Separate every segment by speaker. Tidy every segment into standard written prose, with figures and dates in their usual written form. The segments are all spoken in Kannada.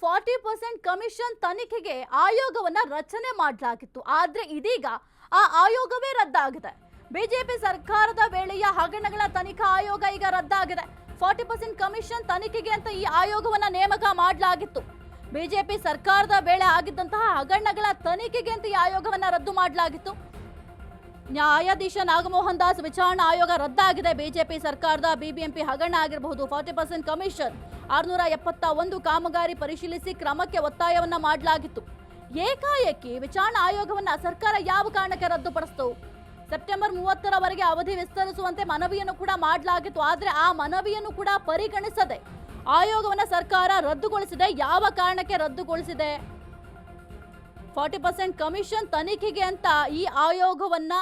Speaker 1: 40% ಕಮಿಷನ್ ತನಿಖೆಗೆ ಆಯೋಗವನ್ನ ರಚನೆ ಮಾಡಲಾಗಿತ್ತು. ಆದ್ರೆ ಇದೀಗ ಆ ಆಯೋಗವೇ ರದ್ದಾಗಿದೆ. ಬಿಜೆಪಿ ಸರ್ಕಾರದ ವೇಳೆಯ ಹಗರಣಗಳ ತನಿಖಾ ಆಯೋಗ ಈಗ ರದ್ದಾಗಿದೆ. 40% ಕಮಿಷನ್ ತನಿಖೆಗೆ ಅಂತ ಈ ಆಯೋಗವನ್ನ ನೇಮಕ ಮಾಡಲಾಗಿತ್ತು. ಬಿಜೆಪಿ ಸರ್ಕಾರದ ವೇಳೆ ಆಗಿದ್ದಂತಹ ಹಗರಣಗಳ ತನಿಖೆಗೆ ಅಂತ ಈ ಆಯೋಗವನ್ನ ರದ್ದು ಮಾಡಲಾಗಿತ್ತು. ನ್ಯಾಯಾಧೀಶ ನಾಗಮೋಹನ್ ದಾಸ್ ವಿಚಾರಣಾ ಆಯೋಗ ರದ್ದಾಗಿದೆ. ಬಿಜೆಪಿ ಸರ್ಕಾರದ ಬಿಬಿಎಂಪಿ ಹಗರಣ ಆಗಿರಬಹುದು, 40% ಕಮಿಷನ್, 671 ಕಾಮಗಾರಿ ಪರಿಶೀಲಿಸಿ ಕ್ರಮಕ್ಕೆ ಒತ್ತಾಯವನ್ನ ಮಾಡಲಾಗಿತ್ತು. ಏಕಾಏಕಿ ವಿಚಾರಣಾ ಆಯೋಗವನ್ನ ಸರ್ಕಾರ ಯಾವ ಕಾರಣಕ್ಕೆ ರದ್ದುಪಡಿಸಿತು? ಸೆಪ್ಟೆಂಬರ್ 30ರವರೆಗೆ ಅವಧಿ ವಿಸ್ತರಿಸುವಂತೆ ಮನವಿಯನ್ನು ಕೂಡ ಮಾಡಲಾಗಿತ್ತು. ಆದರೆ ಆ ಮನವಿಯನ್ನು ಕೂಡ ಪರಿಗಣಿಸದೆ ಆಯೋಗವನ್ನ ಸರ್ಕಾರ ರದ್ದುಗೊಳಿಸಿದೆ. ಯಾವ ಕಾರಣಕ್ಕೆ ರದ್ದುಗೊಳಿಸಿದೆ? 40% ಕಮಿಷನ್ ತನಿಖೆಗೆ ಅಂತ ಈ ಆಯೋಗವನ್ನ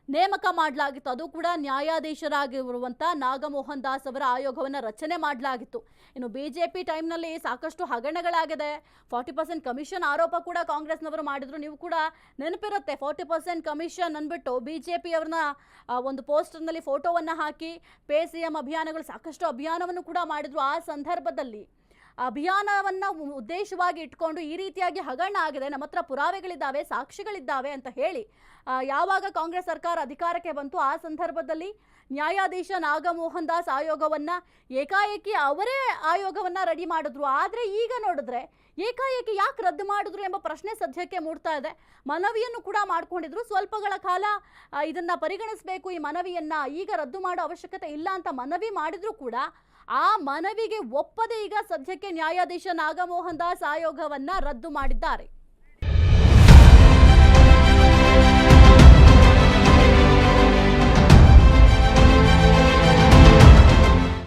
Speaker 1: ನೇಮಕ ಮಾಡಲಾಗಿತ್ತು. ಅದು ಕೂಡ ನ್ಯಾಯಾಧೀಶರಾಗಿರುವಂತಹ ನಾಗಮೋಹನ್ ದಾಸ್ ಅವರ ಆಯೋಗವನ್ನ ರಚನೆ ಮಾಡಲಾಗಿತ್ತು. ಇನ್ನು ಬಿಜೆಪಿ ಟೈಮ್ನಲ್ಲಿ ಸಾಕಷ್ಟು ಹಗರಣಗಳಾಗಿದೆ. 40% ಕಮಿಷನ್ ಆರೋಪ ಕೂಡ ಕಾಂಗ್ರೆಸ್ನವರು ಮಾಡಿದ್ರು. ನೀವು ಕೂಡ ನೆನಪಿರುತ್ತೆ, 40% ಕಮಿಷನ್ ಅಂದ್ಬಿಟ್ಟು ಬಿಜೆಪಿ ಅವ್ರನ್ನ ಒಂದು ಪೋಸ್ಟರ್ನಲ್ಲಿ ಫೋಟೋವನ್ನ ಹಾಕಿ ಪೇ ಸಿಎಂ ಅಭಿಯಾನಗಳು ಸಾಕಷ್ಟು ಅಭಿಯಾನವನ್ನು ಕೂಡ ಮಾಡಿದ್ರು. ಆ ಸಂದರ್ಭದಲ್ಲಿ ಅಭಿಯಾನವನ್ನ ಉದ್ದೇಶವಾಗಿ ಇಟ್ಕೊಂಡು ಈ ರೀತಿಯಾಗಿ ಹಗರಣ ಆಗಿದೆ, ನಮ್ಮ ಹತ್ರ ಪುರಾವೆಗಳಿದ್ದಾವೆ, ಸಾಕ್ಷಿಗಳಿದ್ದಾವೆ ಅಂತ ಹೇಳಿ ಯಾವಾಗ ಕಾಂಗ್ರೆಸ್ ಸರ್ಕಾರ ಅಧಿಕಾರಕ್ಕೆ ಬಂತು ಆ ಸಂದರ್ಭದಲ್ಲಿ ನ್ಯಾಯಾಧೀಶ ನಾಗಮೋಹನ್ ದಾಸ್ ಆಯೋಗವನ್ನ ಏಕಾಏಕಿ ಅವರೇ ಆಯೋಗವನ್ನ ರೆಡಿ ಮಾಡಿದ್ರು. ಆದರೆ ಈಗ ನೋಡಿದ್ರೆ ಏಕಾಏಕಿ ಯಾಕೆ ರದ್ದು ಮಾಡಿದ್ರು ಎಂಬ ಪ್ರಶ್ನೆ ಸದ್ಯಕ್ಕೆ ಮೂಡ್ತಾ ಇದೆ. ಮನವಿಯನ್ನು ಕೂಡ ಮಾಡ್ಕೊಂಡಿದ್ರು. ಸ್ವಲ್ಪಗಳ ಕಾಲ ಇದನ್ನ ಪರಿಗಣಿಸಬೇಕು, ಈ ಮನವಿಯನ್ನ ಈಗ ರದ್ದು ಮಾಡೋ ಅವಶ್ಯಕತೆ ಇಲ್ಲ ಅಂತ ಮನವಿ ಮಾಡಿದ್ರು ಕೂಡ ಆ ಮನವಿಗೆ ಒಪ್ಪದೆ ಈಗ ಸದ್ಯಕ್ಕೆ ನ್ಯಾಯಾಧೀಶ ನಾಗಮೋಹನ್ ದಾಸ್ ಆಯೋಗವನ್ನ ರದ್ದು ಮಾಡಿದ್ದಾರೆ.